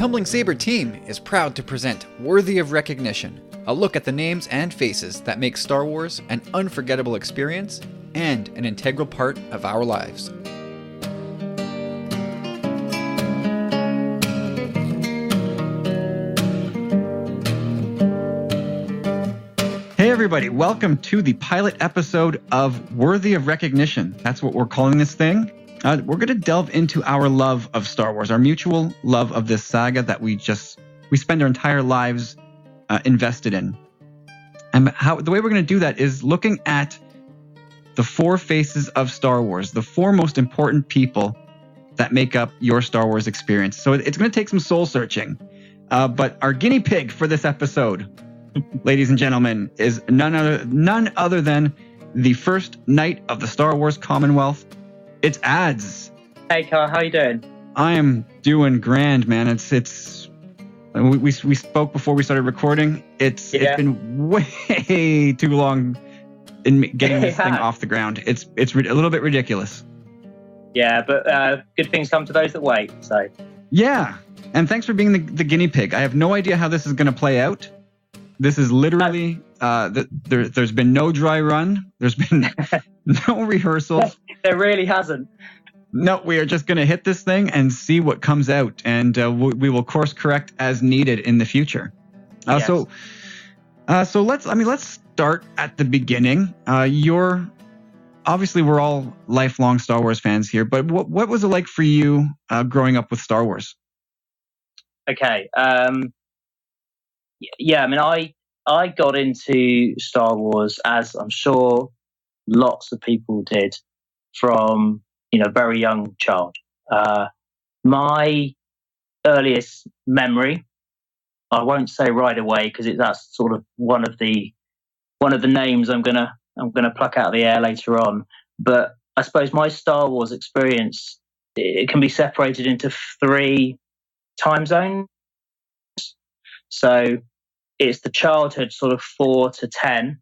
Tumbling Saber team is proud to present Worthy of Recognition, a look at the names and faces that make Star Wars an unforgettable experience and an integral part of our lives. Hey everybody, welcome to the pilot episode of Worthy of Recognition. That's what we're calling this thing. We're going to delve into our love of Star Wars, our mutual love of this saga that we spend our entire lives invested in. And the way we're going to do that is looking at the four faces of Star Wars, the four most important people that make up your Star Wars experience. So it's going to take some soul searching. But our guinea pig for this episode, ladies and gentlemen, is none other than the first Knight of the Star Wars Commonwealth. It's Ads. Hey Carl, how you doing? I am doing grand, man. We spoke before we started recording. It's been way too long in getting this thing off the ground. It's a little bit ridiculous. Yeah, but good things come to those that wait. So yeah, and thanks for being the guinea pig. I have no idea how this is going to play out. This is literally there's been no dry run. There's been no rehearsals. There really hasn't. No, we are just going to hit this thing and see what comes out, and we will course correct as needed in the future. Yes. So let's start at the beginning. Obviously we're all lifelong Star Wars fans here, but what was it like for you growing up with Star Wars? Okay. Yeah, I mean, I got into Star Wars, as I'm sure lots of people did, from very young child. My earliest memory, I won't say right away because that's sort of one of the names I'm gonna pluck out of the air later on. But I suppose my Star Wars experience, it can be separated into 3 time zones. So it's the childhood sort of 4 to 10,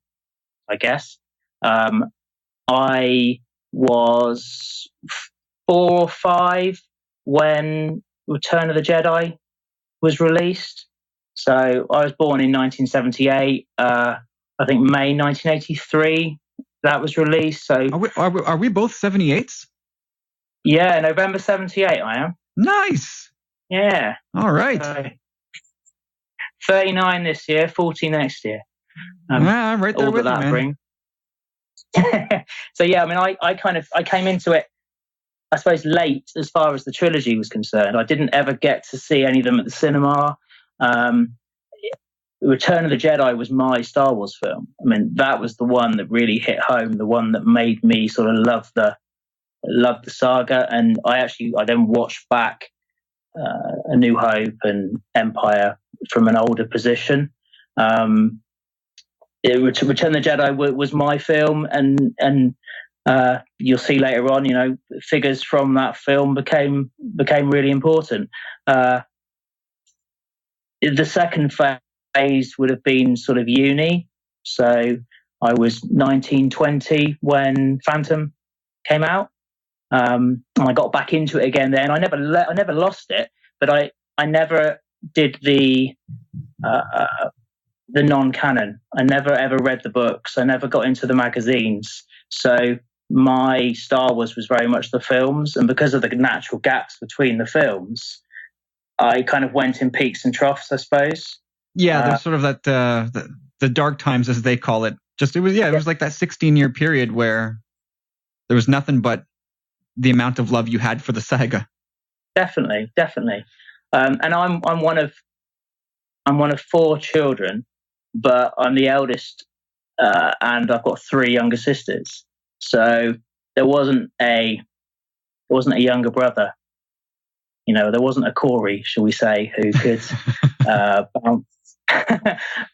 I guess. I was 4 or 5 when Return of the Jedi was released. So I was born in 1978. I think May 1983 that was released. So are we both 78s? Yeah, November 78 I am. Nice. Yeah. All right. 39 this year, 40 next year. Right there with you, man. So yeah, I mean, I came into it, I suppose, late as far as the trilogy was concerned. I didn't ever get to see any of them at the cinema. Return of the Jedi was my Star Wars film. I mean, that was the one that really hit home, the one that made me sort of love the saga. And I then watched back A New Hope and Empire from an older position. Return of the Jedi was my film, and you'll see later on, figures from that film became really important. The second phase would have been sort of uni. So I was 19, 20 when Phantom came out. And I got back into it again then. I never lost it, but I never did the non-canon. I never ever read the books. I never got into the magazines. So my Star Wars was very much the films, and because of the natural gaps between the films, I kind of went in peaks and troughs, I suppose. Yeah, there's sort of that the dark times, as they call it. It was like that 16-year period where there was nothing but the amount of love you had for the saga. Definitely. And I'm one of 4 children, but I'm the eldest, and I've got 3 younger sisters. So there wasn't a younger brother. There wasn't a Corey, shall we say, who could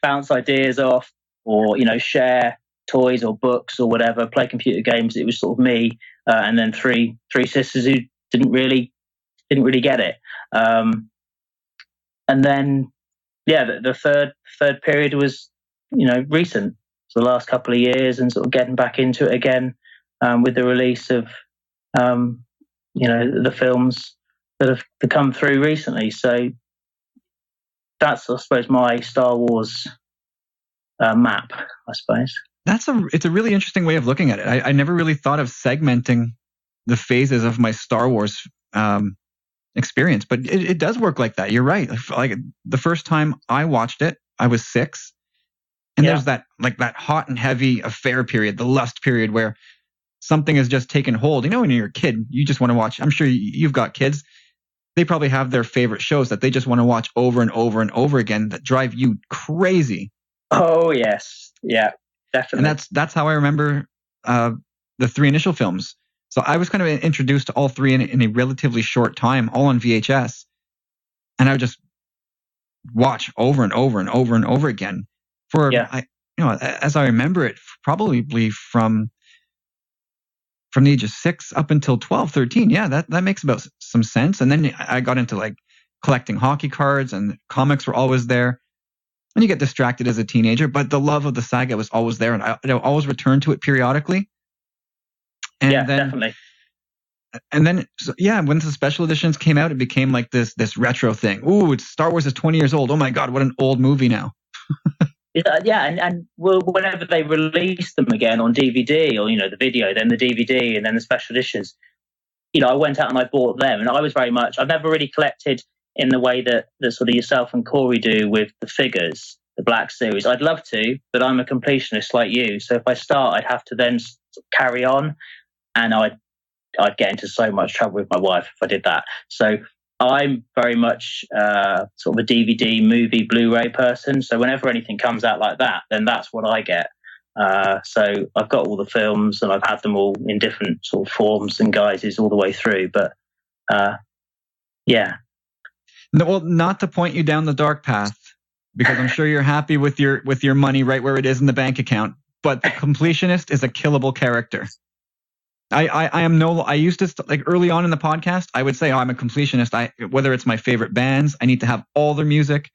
bounce ideas off, or share toys or books or whatever, play computer games. It was sort of me, and then three sisters who didn't really get it. And then, the third period was, recent. So the last couple of years, and sort of getting back into it again, with the release of, the films that have come through recently. So that's I suppose my Star Wars map. I suppose it's a really interesting way of looking at it. I never really thought of segmenting the phases of my Star Wars experience, but it does work like that. You're right. Like the first time I watched it, I was 6, and there's that hot and heavy affair period, the lust period, where something has just taken hold. You know, when you're a kid, you just want to watch. I'm sure you've got kids. They probably have their favorite shows that they just want to watch over and over and over again that drive you crazy. Oh yes, yeah, definitely. And that's how I remember the 3 initial films. So I was kind of introduced to all 3 in a relatively short time, all on VHS, and I would just watch over and over and over and over again as I remember it, probably from the age of 6 up until 12, 13. Yeah, that makes about some sense. And then I got into like collecting hockey cards, and comics were always there. And you get distracted as a teenager, but the love of the saga was always there, and I always return to it periodically. And definitely. And then, when the special editions came out, it became like this retro thing. Ooh, it's Star Wars is 20 years old. Oh my God, what an old movie now. And whenever they release them again on DVD or, the video, then the DVD and then the special editions, I went out and I bought them. And I was very much, I've never really collected in the way that sort of yourself and Corey do with the figures, the Black Series. I'd love to, but I'm a completionist like you. So if I start, I'd have to then carry on, and I'd get into so much trouble with my wife if I did that. So I'm very much sort of a DVD, movie, Blu-ray person. So whenever anything comes out like that, then that's what I get. So I've got all the films, and I've had them all in different sort of forms and guises all the way through. But yeah. No, well, not to point you down the dark path, because I'm sure you're happy with your money right where it is in the bank account. But the completionist is a killable character. I used to, like, early on in the podcast, I would say, I'm a completionist. Whether it's my favorite bands, I need to have all their music,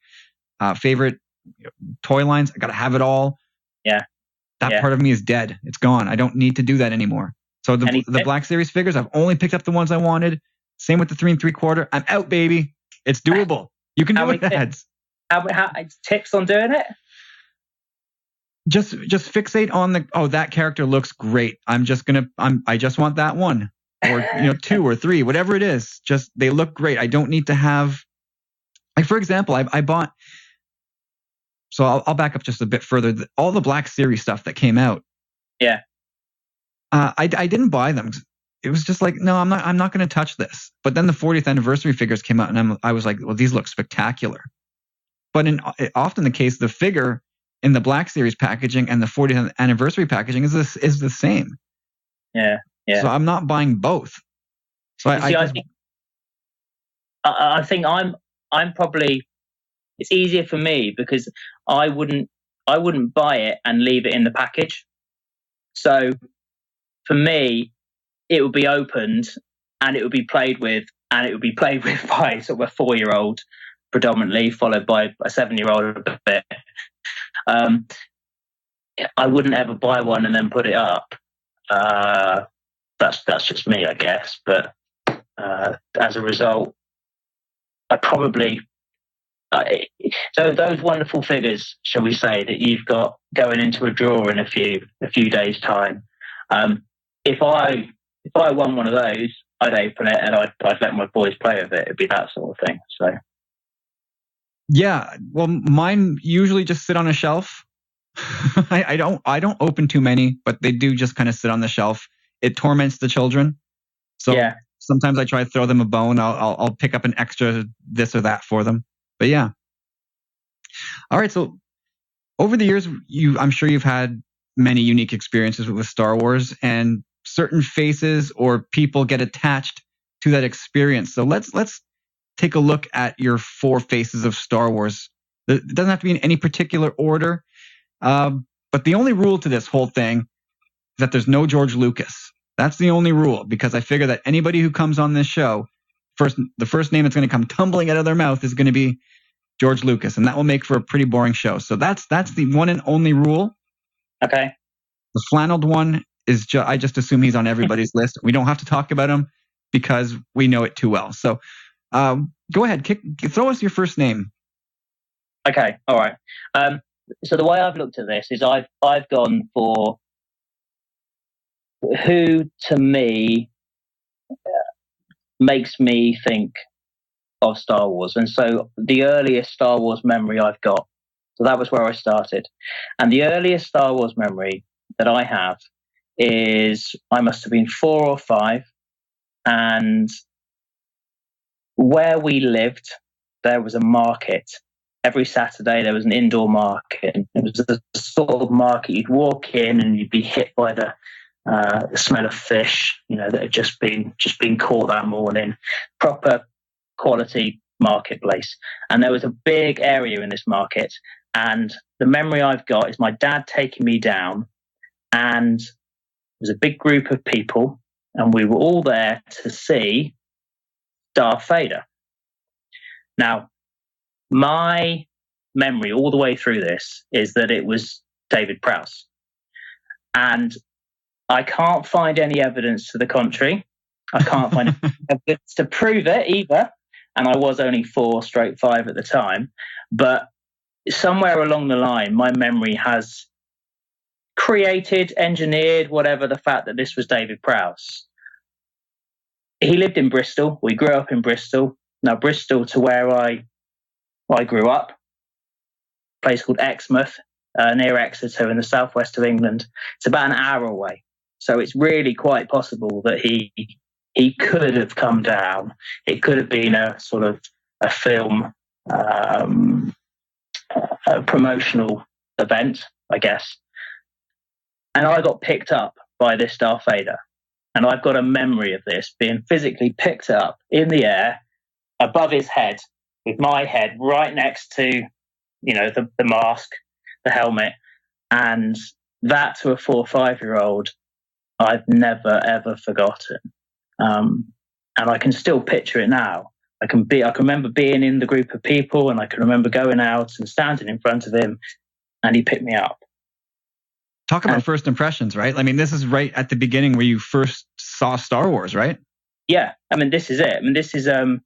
favorite toy lines, I got to have it all. Yeah. That part of me is dead. It's gone. I don't need to do that anymore. So the Black Series figures, I've only picked up the ones I wanted. Same with the 3 3/4. I'm out, baby. It's doable. You can do it, ads. How tips on doing it? Just fixate on that character looks great. I just want that one, or 2 or 3, whatever it is. Just they look great. I don't need to have, like, for example, I bought. So I'll back up just a bit further. All the Black Series stuff that came out. Yeah. I didn't buy them. It was just like, no, I'm not going to touch this. But then the 40th anniversary figures came out, and I was like, well, these look spectacular. But often the case, the figure in the Black Series packaging and the 40th anniversary packaging is the same. Yeah. So I'm not buying both. So I think I'm probably, it's easier for me because I wouldn't buy it and leave it in the package. So for me, it would be opened and it would be played with, and it would be played with by sort of a 4-year-old predominantly, followed by a 7-year-old a bit. I wouldn't ever buy one and then put it up. That's just me, I guess. But as a result, I probably so those wonderful figures, shall we say, that you've got going into a drawer in a few days' time. If I won one of those, I'd open it and I'd let my boys play with it. It'd be that sort of thing. So. Yeah, well, mine usually just sit on a shelf. I don't open too many, but they do just kind of sit on the shelf. It torments the children. So sometimes I try to throw them a bone. I'll pick up an extra this or that for them. But yeah. All right. So over the years, I'm sure you've had many unique experiences with Star Wars, and certain faces or people get attached to that experience. So let's take a look at your 4 faces of Star Wars. It doesn't have to be in any particular order. But the only rule to this whole thing is that there's no George Lucas. That's the only rule, because I figure that anybody who comes on this show, the first name that's going to come tumbling out of their mouth is going to be George Lucas, and that will make for a pretty boring show. So that's the one and only rule. Okay. The flanneled one is I just assume he's on everybody's list. We don't have to talk about him because we know it too well. So go ahead, throw us your first name. Okay, all right. So the way I've looked at this is I've gone for who to me makes me think of Star Wars, and so the earliest Star Wars memory I've got. So that was where I started, and the earliest Star Wars memory that I have is I must have been 4 or 5, and where we lived, there was a market. Every Saturday there was an indoor market. It was the sort of market you'd walk in and you'd be hit by the smell of fish, that had just been caught that morning. Proper quality marketplace. And there was a big area in this market. And the memory I've got is my dad taking me down, and it was a big group of people, and we were all there to see Darth Vader. Now, my memory all the way through this is that it was David Prowse. And I can't find any evidence to the contrary. I can't find evidence to prove it either. And I was only 4/5 at the time. But somewhere along the line, my memory has created, engineered, whatever, the fact that this was David Prowse. He lived in Bristol. We grew up in Bristol. Now, Bristol to where I grew up, a place called Exmouth, near Exeter in the southwest of England. It's about an hour away. So it's really quite possible that he could have come down. It could have been a sort of a film, a promotional event, I guess. And I got picked up by this Darth Vader. And I've got a memory of this being physically picked up in the air above his head, with my head right next to, the mask, the helmet. And that, to a 4 or 5-year-old, I've never, ever forgotten. And I can still picture it now. I can remember being in the group of people, and I can remember going out and standing in front of him, and he picked me up. Talk about first impressions, right? I mean, this is right at the beginning where you first saw Star Wars, right? Yeah. I mean, this is it. I mean, this is, I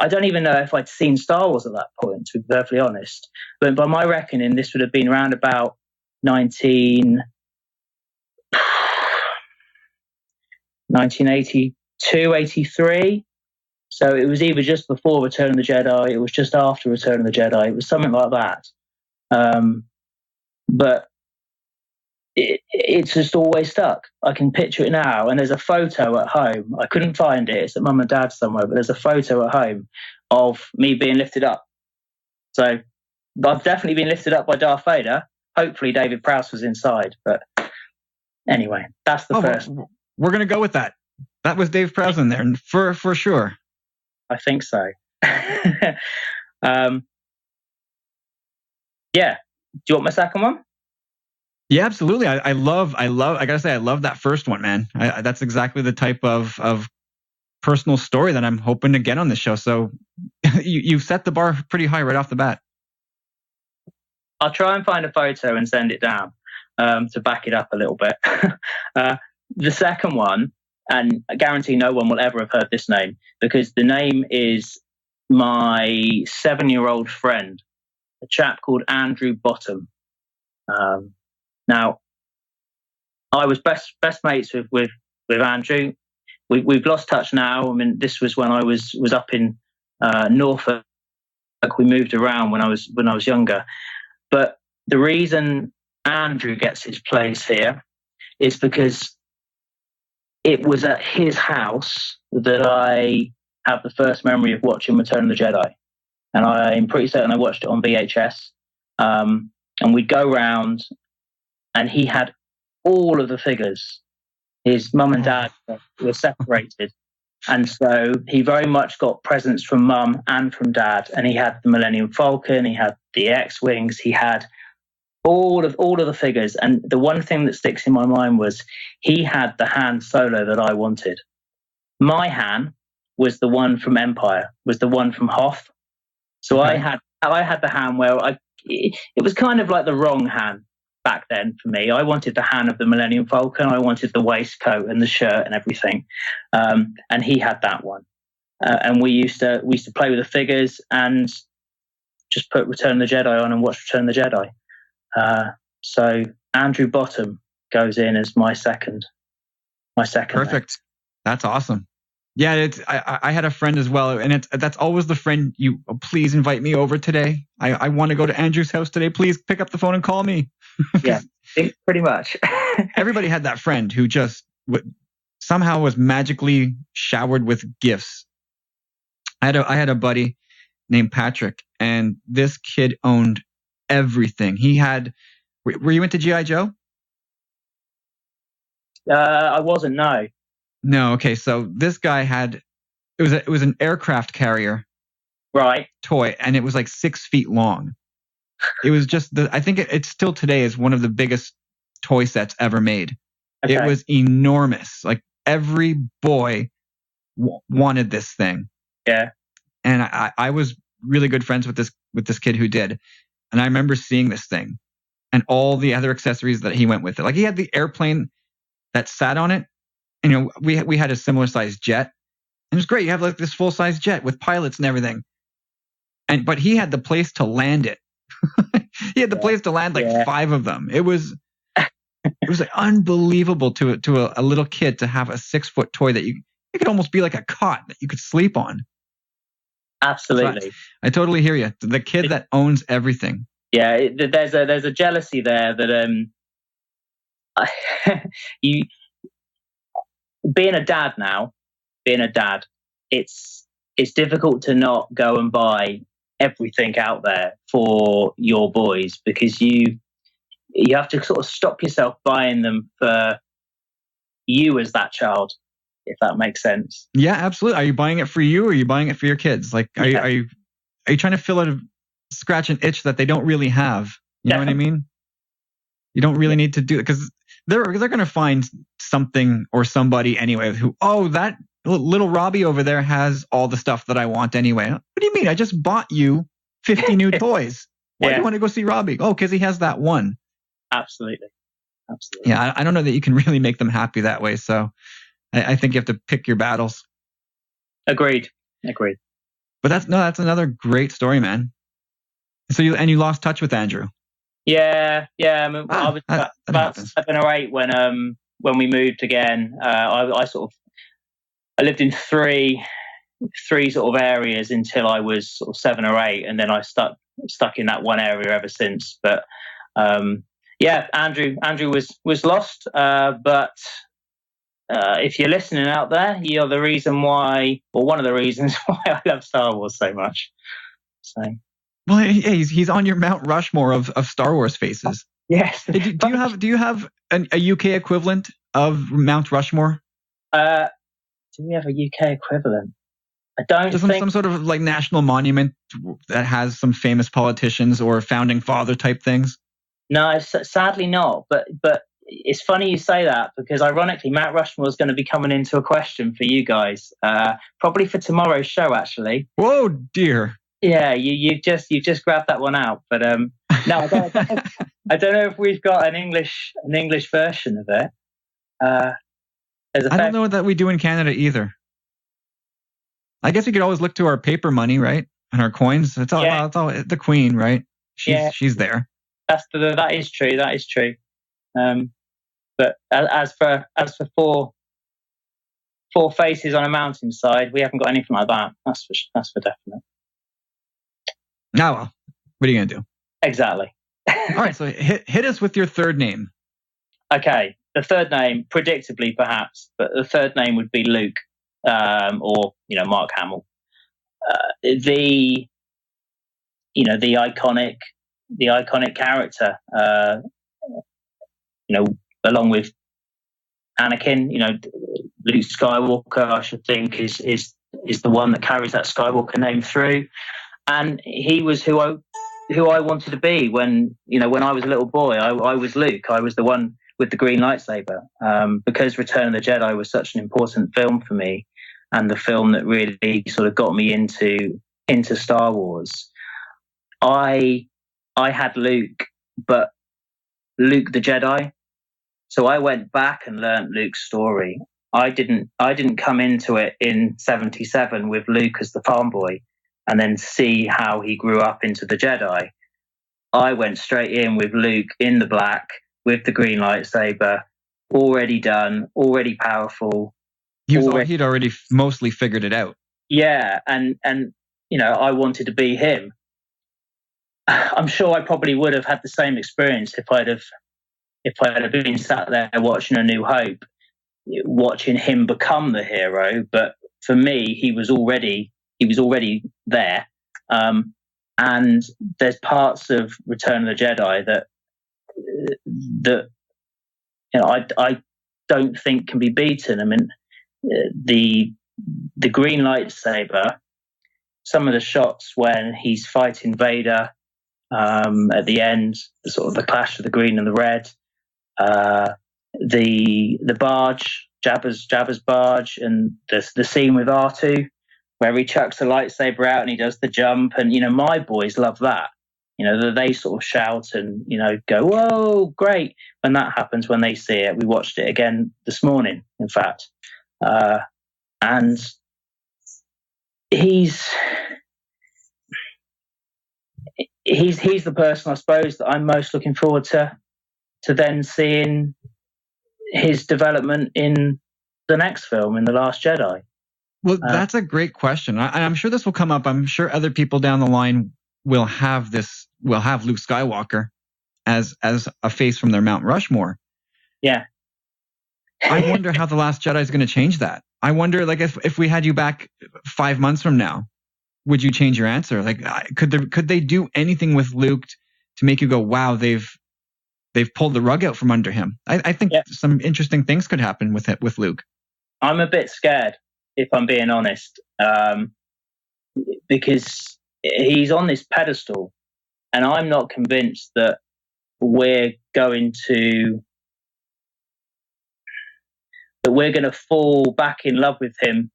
don't even know if I'd seen Star Wars at that point, to be perfectly honest. But by my reckoning, this would have been around about 1982, 83. So it was either just before Return of the Jedi, it was just after Return of the Jedi. It was something like that. But it's just always stuck. I can picture it now. And there's a photo at home. I couldn't find it. It's at mum and dad's somewhere, but there's a photo at home of me being lifted up. So I've definitely been lifted up by Darth Vader. Hopefully David Prowse was inside. But anyway, that's the first. We're going to go with that. That was Dave Prowse in there, for sure. I think so. Yeah. Do you want my second one? Yeah, absolutely. I gotta say, I love that first one, man. That's exactly the type of personal story that I'm hoping to get on this show. So you've set the bar pretty high right off the bat. I'll try and find a photo and send it down to back it up a little bit. The second one, and I guarantee no one will ever have heard this name, because the name is my 7-year-old friend, a chap called Andrew Bottom. Now, I was best mates with Andrew. We've lost touch now. I mean, this was when I was up in Norfolk. We moved around when I was younger. But the reason Andrew gets his place here is because it was at his house that I have the first memory of watching Return of the Jedi. And I'm pretty certain I watched it on VHS. And we'd go round, and he had all of the figures. His mum and dad were separated. And so he very much got presents from mum and from dad. And he had the Millennium Falcon, he had the X-Wings, he had all of the figures. And the one thing that sticks in my mind was he had the Han Solo that I wanted. My Han was the one from Empire, was the one from Hoth. So okay. I had the Han where it was kind of like the wrong Han back then for me. I wanted the Han of the Millennium Falcon. I wanted the waistcoat and the shirt and everything. And he had that one. And we used to play with the figures, and just put Return of the Jedi on and watch Return of the Jedi. So Andrew Bottom goes in as my second. Perfect. Name. That's awesome. Yeah, I had a friend as well, and that's always the friend please invite me over today. I want to go to Andrew's house today. Please pick up the phone and call me. Yeah, pretty much. Everybody had that friend who just somehow was magically showered with gifts. I had a buddy named Patrick, and this kid owned everything. He had. Were you into G.I. Joe? I wasn't. No. No. Okay. So this guy had. It was an aircraft carrier. Right. Toy, and it was like 6 feet long. It was just I think it still today is one of the biggest toy sets ever made. Okay. It was enormous. Like every boy wanted this thing. Yeah. And I was really good friends with this kid who did. And I remember seeing this thing and all the other accessories that he went with it. Like he had the airplane that sat on it. And, we had a similar sized jet. And it was great. You have like this full size jet with pilots and everything. But he had the place to land it. He had the place to land like 5 of them. It was like unbelievable to a little kid to have a 6-foot toy that you could almost be like a cot that you could sleep on. Absolutely. So I totally hear you. The kid that owns everything. Yeah, there's a jealousy there that you being a dad, it's difficult to not go and buy everything out there for your boys because you have to sort of stop yourself buying them for you as that child, if that makes sense. Yeah, absolutely. Are you buying it for you or are you buying it for your kids? Like, are you trying to fill out scratch an itch that they don't really have? You know what I mean? You don't really need to do it because they're going to find something or somebody anyway who, that little Robbie over there has all the stuff that I want anyway. What do you mean? I just bought you 50 new toys. Why do you want to go see Robbie? Oh, because he has that one. Absolutely. Yeah, I don't know that you can really make them happy that way. So I think you have to pick your battles. Agreed. But that's another great story, man. So you lost touch with Andrew. Yeah. I mean, I was about 7 or 8 when we moved again. I lived in three sort of areas until I was sort of 7 or 8, and then I stuck in that one area ever since. But Andrew was lost. But if you're listening out there, you're the reason why, or one of the reasons why I love Star Wars so much. So. Well, he's on your Mount Rushmore of Star Wars faces. Yes. Do you have a UK equivalent of Mount Rushmore? Do we have a UK equivalent? I don't think some sort of like national monument that has some famous politicians or founding father type things. No, sadly not. But it's funny you say that because ironically, Mount Rushmore is going to be coming into a question for you guys, probably for tomorrow's show. Actually. Whoa, dear. Yeah, you've just grabbed that one out, but no, I don't know if we've got an English version of it. I don't know that we do in Canada either. I guess you could always look to our paper money, right, and our coins. It's all the Queen, right? She's there. That is true. That is true. But as for four faces on a mountainside, we haven't got anything like that. That's for definite. Now, well, what are you going to do? Exactly. All right, so hit us with your third name. Okay, the third name, predictably perhaps, but the third name would be Luke, or Mark Hamill. The iconic character. Along with Anakin, Luke Skywalker, I should think is the one that carries that Skywalker name through. And he was who I wanted to be when I was a little boy. I was Luke. I was the one with the green lightsaber. Because Return of the Jedi was such an important film for me, and the film that really sort of got me into Star Wars. I had Luke, but Luke the Jedi. So I went back and learned Luke's story. I didn't come into it in 77 with Luke as the farm boy. and then see how he grew up into the Jedi. I went straight in with Luke in the black with the green lightsaber, already done, already powerful. He'd already mostly figured it out. Yeah, and I wanted to be him. I'm sure I probably would have had the same experience if I'd have been sat there watching A New Hope, watching him become the hero. But for me, he was already there. And there's parts of Return of the Jedi that I don't think can be beaten. I mean, the green lightsaber, some of the shots when he's fighting Vader at the end, the sort of the clash of the green and the red, the barge, Jabba's barge, and the scene with R2 where he chucks the lightsaber out and he does the jump, and my boys love that. They sort of shout and go, "Whoa, great!" when that happens, when they see it. We watched it again this morning, in fact, and he's the person, I suppose, that I'm most looking forward to then seeing his development in the next film, in The Last Jedi. Well, that's a great question. I'm sure this will come up. I'm sure other people down the line will have Luke Skywalker as a face from their Mount Rushmore. Yeah. I wonder how The Last Jedi is going to change that. I wonder, like, if we had you back 5 months from now, would you change your answer? Like, could they do anything with Luke to make you go, wow, they've pulled the rug out from under him? I think some interesting things could happen with Luke. I'm a bit scared, if I'm being honest, because he's on this pedestal, and I'm not convinced that we're going to fall back in love with him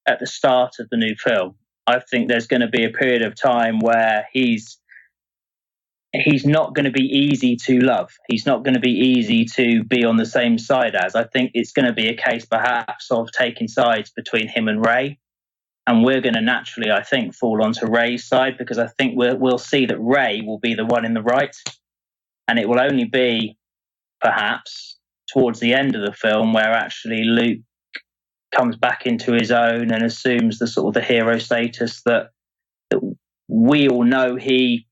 at the start of the new film. I think there's going to be a period of time where he's not going to be easy to love. He's not going to be easy to be on the same side as. I think it's going to be a case perhaps of taking sides between him and Rey. And we're going to naturally, I think, fall onto Rey's side, because I think we'll see that Rey will be the one in the right. And it will only be perhaps towards the end of the film where actually Luke comes back into his own and assumes the sort of the hero status that we all know he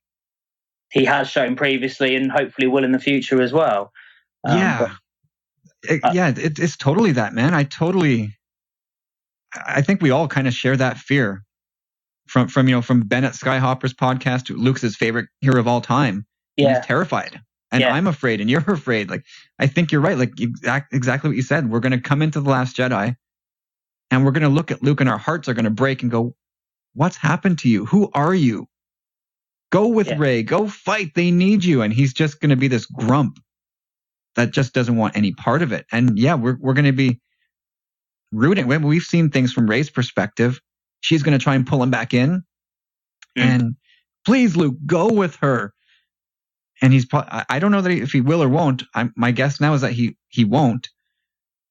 has shown previously and hopefully will in the future as well. It's totally that, man. I think we all kind of share that fear from Bennett Skyhopper's podcast. Luke's his favorite hero of all time. Yeah. He's terrified. And I'm afraid, and you're afraid. Like, I think you're right. Like, exactly what you said. We're going to come into The Last Jedi and we're going to look at Luke and our hearts are going to break and go, what's happened to you? Who are you? Go with Rey. Go fight. They need you. And he's just going to be this grump that just doesn't want any part of it. And we're going to be rooting. We've seen things from Rey's perspective. She's going to try and pull him back in. And please, Luke, go with her. And he's probably, I don't know that if he will or won't. My guess now is that he won't,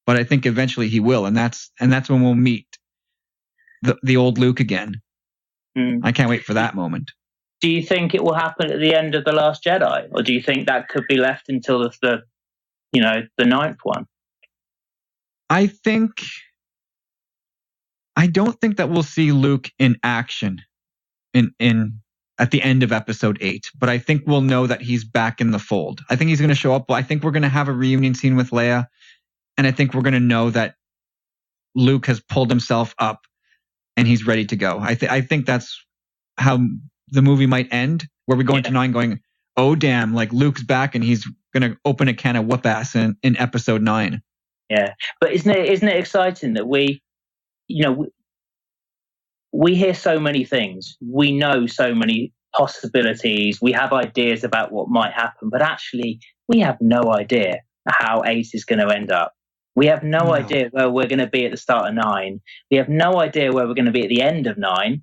but I think eventually he will. And that's when we'll meet the old Luke again. I can't wait for that moment. Do you think it will happen at the end of The Last Jedi, or do you think that could be left until the ninth one? I don't think that we'll see Luke in action in at the end of episode 8, but I think we'll know that he's back in the fold. I think he's going to show up. I think we're going to have a reunion scene with Leia, and I think we're going to know that Luke has pulled himself up and he's ready to go. I think that's how the movie might end, where we go into 9 going, oh damn, like Luke's back and he's going to open a can of whoop ass in episode 9. Yeah, but isn't it exciting that we hear so many things, we know so many possibilities, we have ideas about what might happen, but actually we have no idea how 8 is going to end up. We have no idea where we're going to be at the start of 9. We have no idea where we're going to be at the end of 9.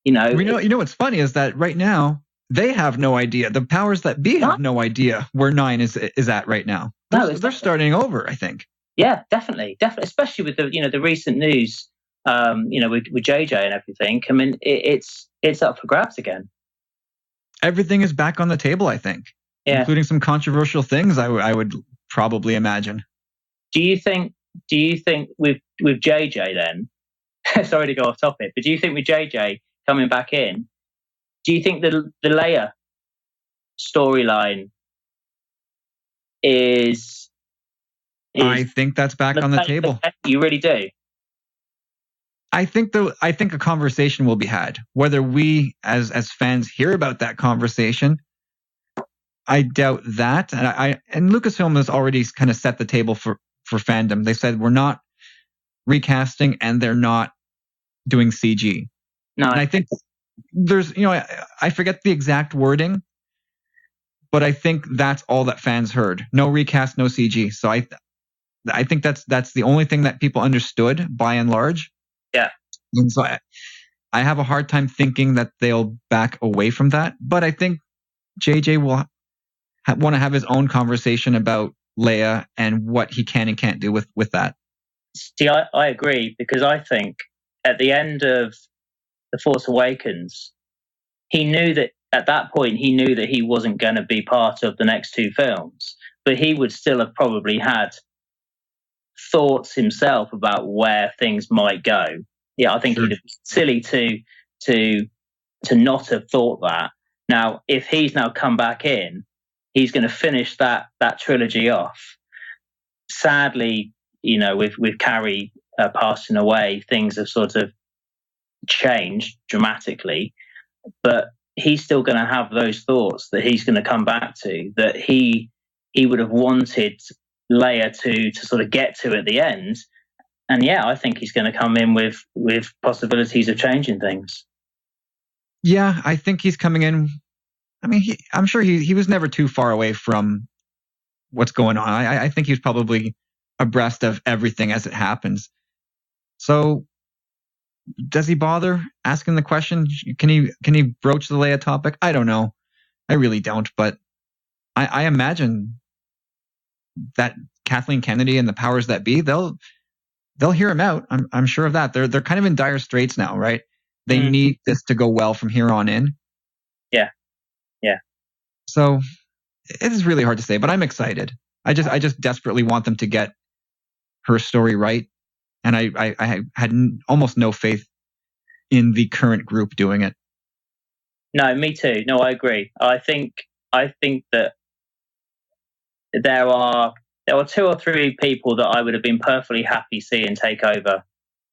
You know what's funny is that right now they have no idea. The powers that be have no idea where 9 is at right now. They're starting over, I think. Yeah, definitely, especially with the recent news, with JJ and everything. I mean, it's it's up for grabs again. Everything is back on the table, I think, including some controversial things. I would probably imagine. Do you think with JJ then? Sorry to go off topic, but do you think with JJ coming back in, do you think the Leia storyline is? I think that's back on the table. You really do? I think a conversation will be had. Whether we as fans hear about that conversation, I doubt that. And Lucasfilm has already kind of set the table for fandom. They said we're not recasting and they're not doing CG. No, and I think there's, I forget the exact wording, but I think that's all that fans heard. No recast, no CG. So I think that's the only thing that people understood by and large. Yeah. And so I have a hard time thinking that they'll back away from that. But I think JJ will want to have his own conversation about Leia and what he can and can't do with that. See, I agree, because I think at the end of The Force Awakens, he knew that at that point he wasn't going to be part of the next two films, but he would still have probably had thoughts himself about where things might go. Yeah, I think He'd have been silly to not have thought that. Now, if he's now come back in, he's going to finish that trilogy off. Sadly, with Carrie passing away, things have sort of changed dramatically, but he's still going to have those thoughts that he's going to come back to, that he would have wanted Leia to sort of get to at the end. And yeah, I think he's going to come in with possibilities of changing things. Yeah, I think he's coming in. I mean, I'm sure he was never too far away from what's going on. I think he's probably abreast of everything as it happens. So does he bother asking the question? Can he broach the Leia topic? I don't know. I really don't. But I imagine that Kathleen Kennedy and the powers that be, they'll hear him out. I'm sure of that. They're kind of in dire straits now, right? They need this to go well from here on in. Yeah. So it is really hard to say, but I'm excited. I just desperately want them to get her story right. And I had almost no faith in the current group doing it. No, me too. No, I agree. I think that there are two or three people that I would have been perfectly happy seeing take over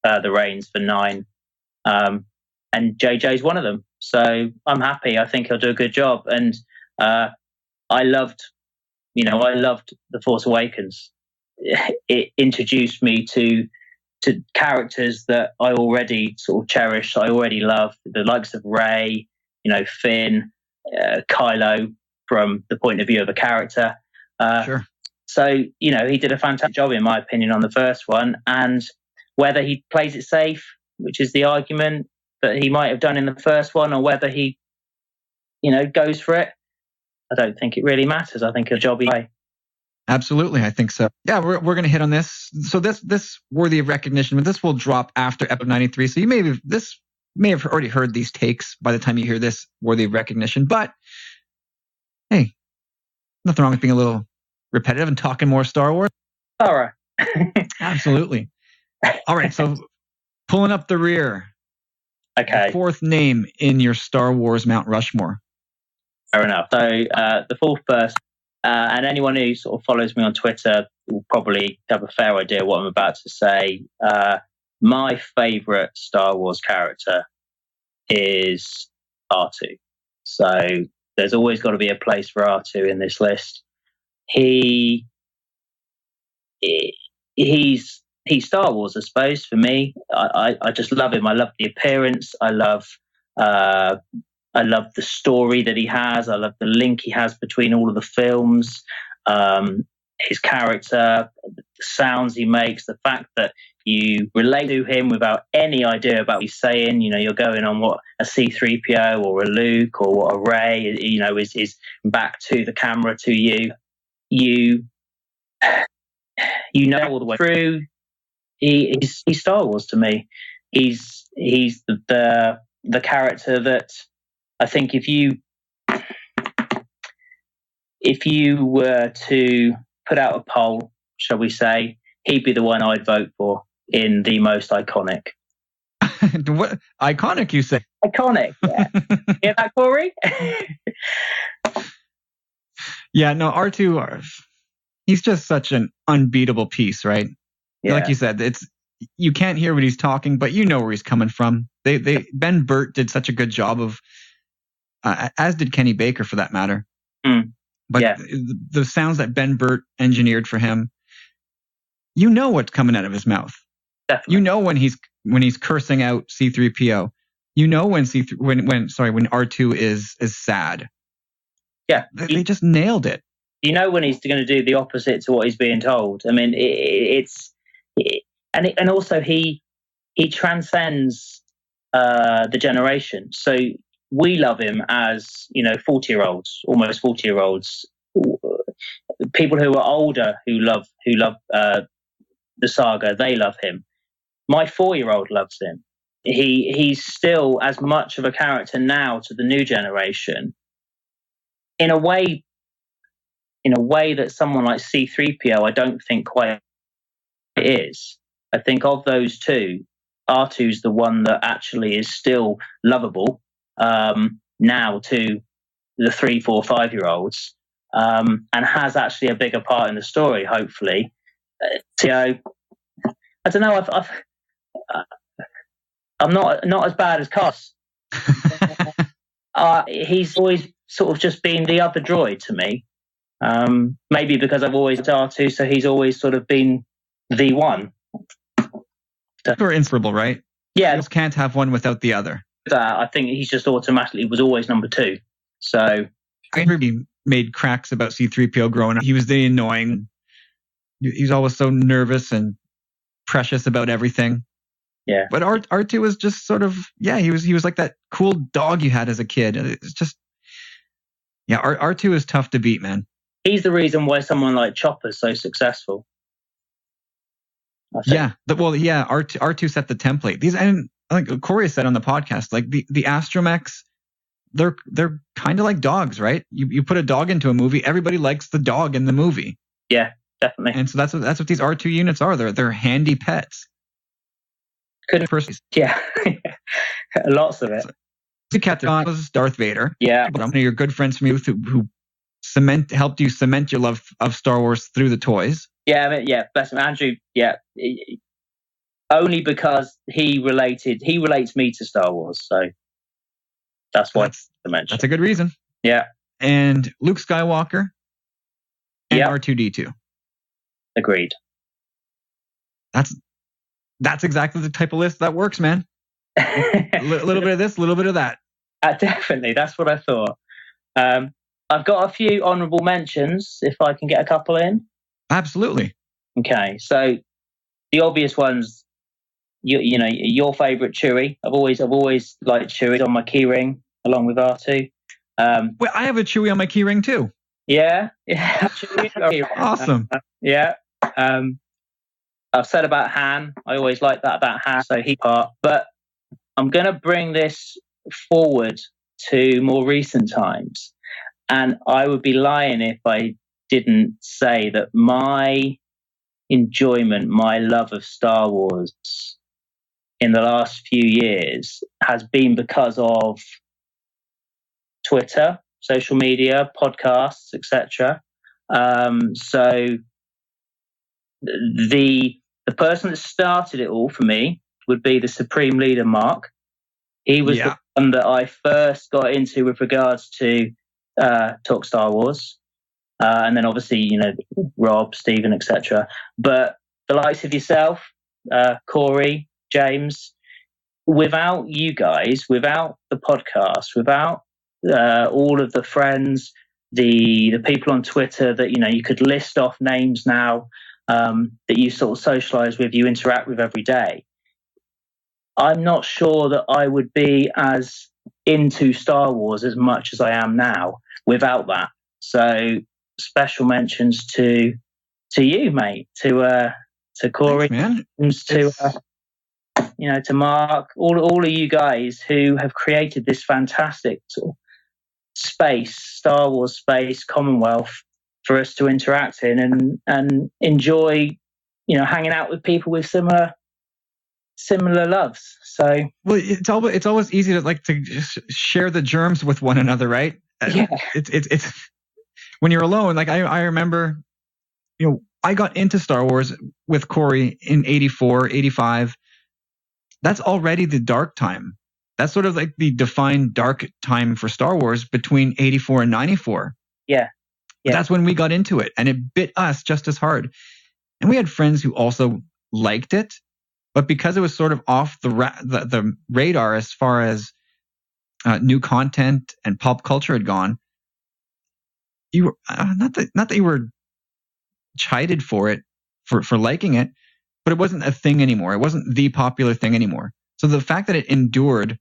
the reins for 9. And JJ's one of them. So I'm happy. I think he'll do a good job. And I loved The Force Awakens. It introduced me to characters that I already sort of cherish. I already love the likes of Rey, Finn, Kylo from the point of view of a character. Sure. So, he did a fantastic job, in my opinion, on the first one. And whether he plays it safe, which is the argument that he might have done in the first one, or whether he, goes for it, I don't think it really matters. I think a job he made. Absolutely, I think so. Yeah, we're going to hit on this. So this worthy of recognition, but this will drop after episode 93. So you may have already heard these takes by the time you hear this worthy of recognition. But hey, nothing wrong with being a little repetitive and talking more Star Wars. All right. Absolutely. All right, so pulling up the rear. Okay. The fourth name in your Star Wars Mount Rushmore. Fair enough. So the fourth person, and anyone who sort of follows me on Twitter will probably have a fair idea what I'm about to say. My favourite Star Wars character is R2. So there's always got to be a place for R2 in this list. He's Star Wars, I suppose, for me. I just love him. I love the appearance. I love the story that he has. I love the link he has between all of the films. His character, the sounds he makes, the fact that you relate to him without any idea about what he's saying. You're going on what a C-3PO or a Luke or what a Rey, is back to the camera to you. You know all the way through. He's Star Wars to me. He's the the character that I think if you were to put out a poll, shall we say, he'd be the one I'd vote for in the most iconic. What iconic, you say? Iconic, yeah. Hear that, Corey? Yeah, no, R2, he's just such an unbeatable piece, right? Yeah. Like you said, you can't hear what he's talking, but you know where he's coming from. Ben Burtt did such a good job of, as did Kenny Baker for that matter. But yeah, the sounds that Ben Burtt engineered for him, you know what's coming out of his mouth. Definitely. You know when he's cursing out C-3PO. You know when R2 is sad. Yeah, they just nailed it. You know when he's going to do the opposite to what he's being told. I mean, and also he transcends the generation. So we love him as 40-year-olds, almost 40-year-olds, people who are older who love the saga. They love him. My 4-year-old loves him. He's still as much of a character now to the new generation. In a way that someone like C-3PO, I don't think quite is. I think of those two, R2's the one that actually is still lovable now to the 3, 4, 5-year-olds, and has actually a bigger part in the story, hopefully. I don't know. I'm not as bad as Cos. He's always sort of just been the other droid to me. Maybe because I've always R2, so he's always sort of been the one. Or inseparable, right? Yeah. You just can't have one without the other. I think he's just automatically was always number 2. So I really made cracks about C-3PO growing up. He was the annoying. He's always so nervous and precious about everything. Yeah. But R2 was just sort of, he was like that cool dog you had as a kid. It's just, R2 is tough to beat, man. He's the reason why someone like Chopper's so successful. R2 set the template. These, and like Corey said on the podcast, like the astromechs, they're kind of like dogs, right? You put a dog into a movie, everybody likes the dog in the movie. Yeah, definitely. And so that's what these R2 units are. They're handy pets. Yeah, lots of it. So Captain was Darth Vader. Yeah, but I'm one of your good friends from youth who helped you cement your love of Star Wars through the toys. Yeah, bless him, Andrew. Yeah, only because he relates me to Star Wars, so that's why I mentioned. That's a good reason. Yeah, and Luke Skywalker and R2-D2. Agreed. That's exactly the type of list that works, man. A little bit of this, a little bit of that. Definitely, that's what I thought. I've got a few honourable mentions, if I can get a couple in. Absolutely. Okay, so the obvious ones, your favourite Chewie. I've always liked Chewie on my keyring, along with R2. Well, I have a Chewie on my keyring too. Yeah. Awesome. I've said about Han. I always like that about Han, so he part. But I'm going to bring this forward to more recent times. And I would be lying if I didn't say that my enjoyment, my love of Star Wars in the last few years has been because of Twitter, social media, podcasts, etc. So the person that started it all for me would be the Supreme Leader, Mark. He was the one that I first got into with regards to Talk Star Wars. And then obviously, Rob, Stephen, etc. But the likes of yourself, Corey, James, without you guys, without the podcast, without all of the friends, the people on Twitter that, you could list off names now that you sort of socialize with, you interact with every day, I'm not sure that I would be as into Star Wars as much as I am now without that. So special mentions to you, mate, to Corey. Thanks, man. to Mark, all of you guys who have created this fantastic sort of space, Star Wars space, Commonwealth, for us to interact in and enjoy, hanging out with people with similar loves. So, well, it's always easy to just share the germs with one another, right? Yeah. It's when you're alone. Like I remember, I got into Star Wars with Corey in 84, 85. That's already the dark time. That's sort of like the defined dark time for Star Wars between 84 and 94. Yeah. That's when we got into it, and it bit us just as hard. And we had friends who also liked it, but because it was sort of off the radar as far as new content and pop culture had gone, you were not that you were chided for it, for liking it, but it wasn't a thing anymore. It wasn't the popular thing anymore. So the fact that it endured,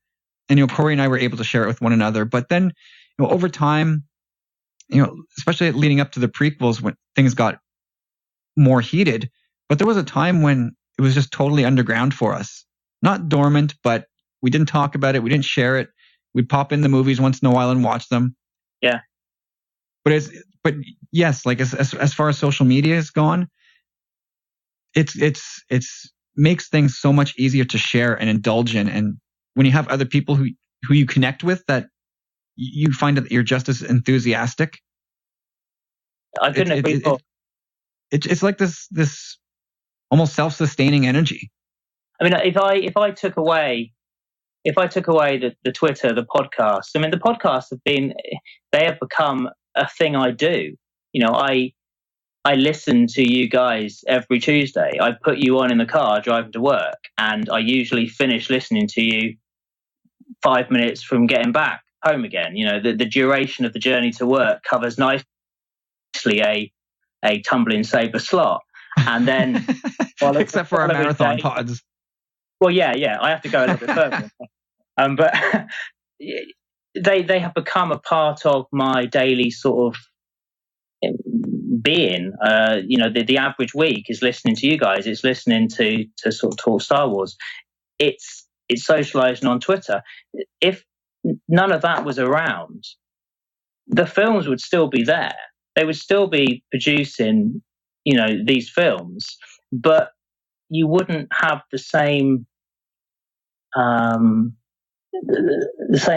and Corey and I were able to share it with one another, but then over time, especially leading up to the prequels when things got more heated, but there was a time when it was just totally underground for us. Not dormant, but we didn't talk about it. We didn't share it. We'd pop in the movies once in a while and watch them. Yeah. But yes, like as far as social media is gone, it's makes things so much easier to share and indulge in. And when you have other people who you connect with, that you find that you're just as enthusiastic. I couldn't agree more. It's like this almost self-sustaining energy. I mean, if I took away the Twitter, the podcast, I mean, the podcasts they have become a thing I do. I listen to you guys every Tuesday. I put you on in the car driving to work, and I usually finish listening to you 5 minutes from getting back home again. The duration of the journey to work covers nicely a tumbling saber slot. And then, except for our marathon pods. Well, yeah, I have to go a little bit further. But they have become a part of my daily sort of being. The average week is listening to you guys. It's listening to sort of talk Star Wars. It's socializing on Twitter. If none of that was around, the films would still be there. They would still be producing, these films, but you wouldn't have the same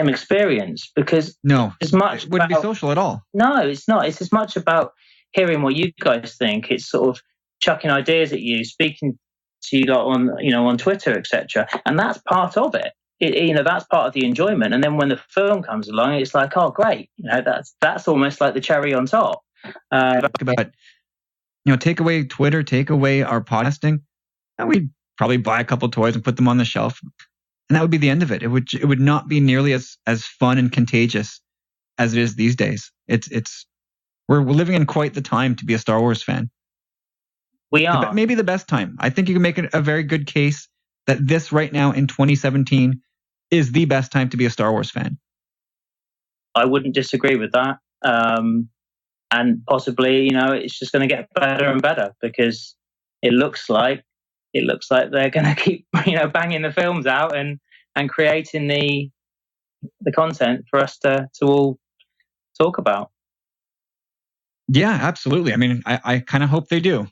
experience, because no, as much it wouldn't be social at all. No, it's not. It's as much about hearing what you guys think. It's sort of chucking ideas at you, speaking to you on Twitter, etc. And that's part of it. That's part of the enjoyment. And then when the film comes along, it's like, oh, great. That's almost like the cherry on top. Talk about, take away Twitter, take away our podcasting, and we'd probably buy a couple toys and put them on the shelf, and that would be the end of it. It would not be nearly as fun and contagious as it is these days. We're living in quite the time to be a Star Wars fan. We are. Maybe the best time. I think you can make a very good case that this right now in 2017 is the best time to be a Star Wars fan. I wouldn't disagree with that. And possibly, it's just going to get better and better, because it looks like they're going to keep, banging the films out and creating the content for us to all talk about. Yeah, absolutely. I mean, I kind of hope they do.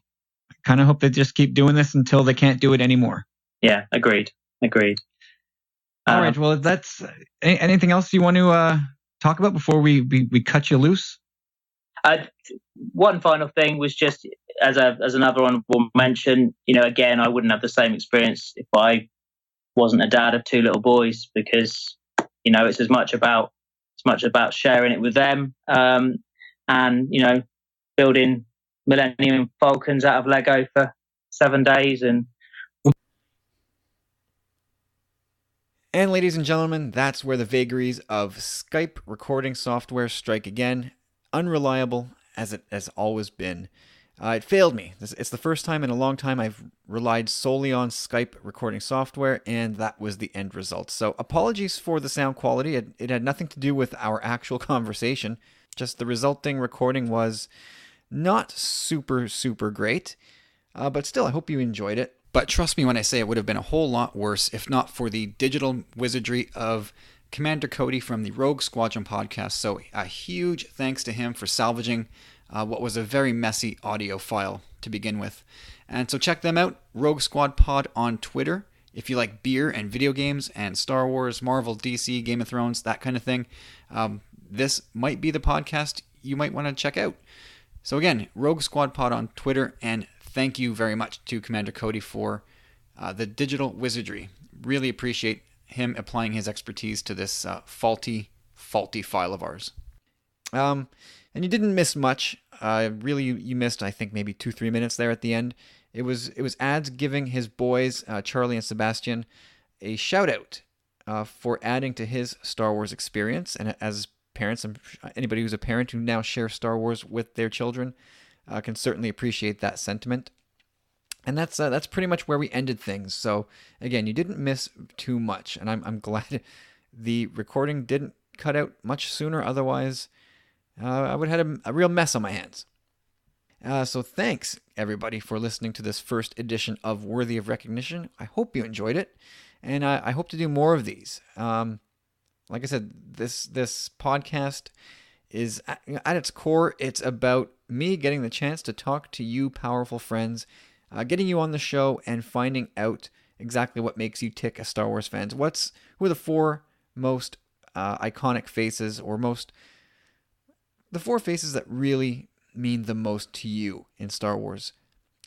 I kind of hope they just keep doing this until they can't do it anymore. Yeah, agreed. All right. Well, that's anything else you want to talk about before we cut you loose? One final thing was just as another honorable mention. Again, I wouldn't have the same experience if I wasn't a dad of two little boys, because it's as much about sharing it with them, and building Millennium Falcons out of Lego for 7 days. And ladies and gentlemen, that's where the vagaries of Skype recording software strike again. Unreliable as it has always been. It failed me. It's the first time in a long time I've relied solely on Skype recording software, and that was the end result. So apologies for the sound quality. It had nothing to do with our actual conversation. Just the resulting recording was not super, super great. But still, I hope you enjoyed it. But trust me when I say it would have been a whole lot worse if not for the digital wizardry of Commander Cody from the Rogue Squadron podcast. So a huge thanks to him for salvaging what was a very messy audio file to begin with. And so check them out, Rogue Squad Pod on Twitter. If you like beer and video games and Star Wars, Marvel, DC, Game of Thrones, that kind of thing, this might be the podcast you might want to check out. So again, Rogue Squad Pod on Twitter, and thank you very much to Commander Cody for the digital wizardry. Really appreciate him applying his expertise to this faulty file of ours. And you didn't miss much. Really, you missed, I think, maybe 2-3 minutes there at the end. It was Ads giving his boys, Charlie and Sebastian, a shout out for adding to his Star Wars experience. And as parents, anybody who's a parent who now shares Star Wars with their children can certainly appreciate that sentiment. And that's pretty much where we ended things. So again, you didn't miss too much, and I'm glad the recording didn't cut out much sooner. Otherwise, I would have had a real mess on my hands. So thanks, everybody, for listening to this first edition of Worthy of Recognition. I hope you enjoyed it, and I hope to do more of these. Like I said, this podcast is, at its core, it's about me getting the chance to talk to you, powerful friends, getting you on the show, and finding out exactly what makes you tick as Star Wars fans. Who are the four most iconic faces, or the four faces that really mean the most to you in Star Wars?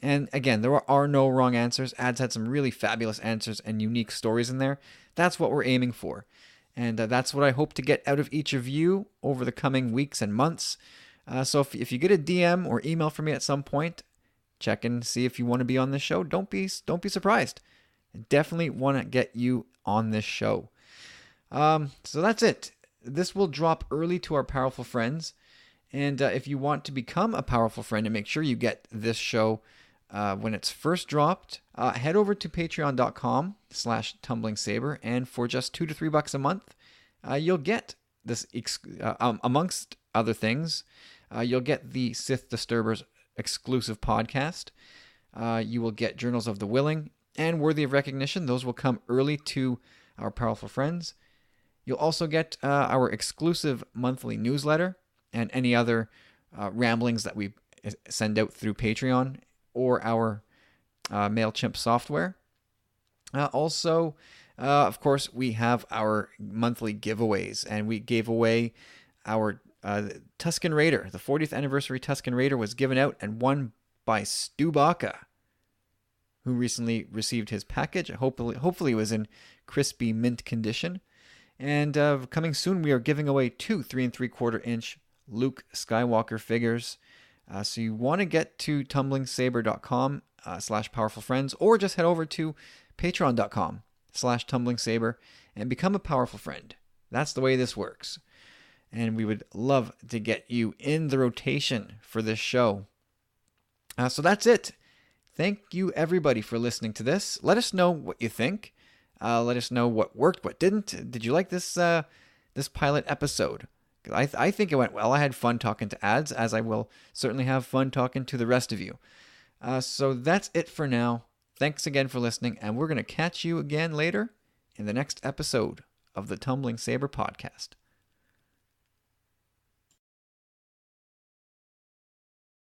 And again, there are no wrong answers. Ads had some really fabulous answers and unique stories in there. That's what we're aiming for. And that's what I hope to get out of each of you over the coming weeks and months. So if you get a DM or email from me at some point, check and see if you want to be on this show. Don't be surprised. I definitely want to get you on this show. So that's it. This will drop early to our powerful friends. And if you want to become a powerful friend and make sure you get this show when it's first dropped, head over to patreon.com/tumblingsaber, and for just $2 to $3 a month, you'll get this, amongst other things, you'll get the Sith Disturbers exclusive podcast. You will get Journals of the Willing and Worthy of Recognition. Those will come early to our powerful friends. You'll also get our exclusive monthly newsletter and any other ramblings that we send out through Patreon or our MailChimp software. Also, of course, we have our monthly giveaways, and we gave away our Tusken Raider. The 40th anniversary Tusken Raider was given out and won by Stu Baca, who recently received his package. Hopefully it was in crispy mint condition. And coming soon, we are giving away 2 3 3/4 inch Luke Skywalker figures. So you want to get to tumblingsaber.com/powerfulfriends, or just head over to patreon.com/tumblingsaber and become a powerful friend. That's the way this works. And we would love to get you in the rotation for this show. So that's it. Thank you, everybody, for listening to this. Let us know what you think. Let us know what worked, what didn't. Did you like this pilot episode? I think it went well. I had fun talking to Ads, as I will certainly have fun talking to the rest of you. So that's it for now. Thanks again for listening, and we're going to catch you again later in the next episode of the Tumbling Saber podcast.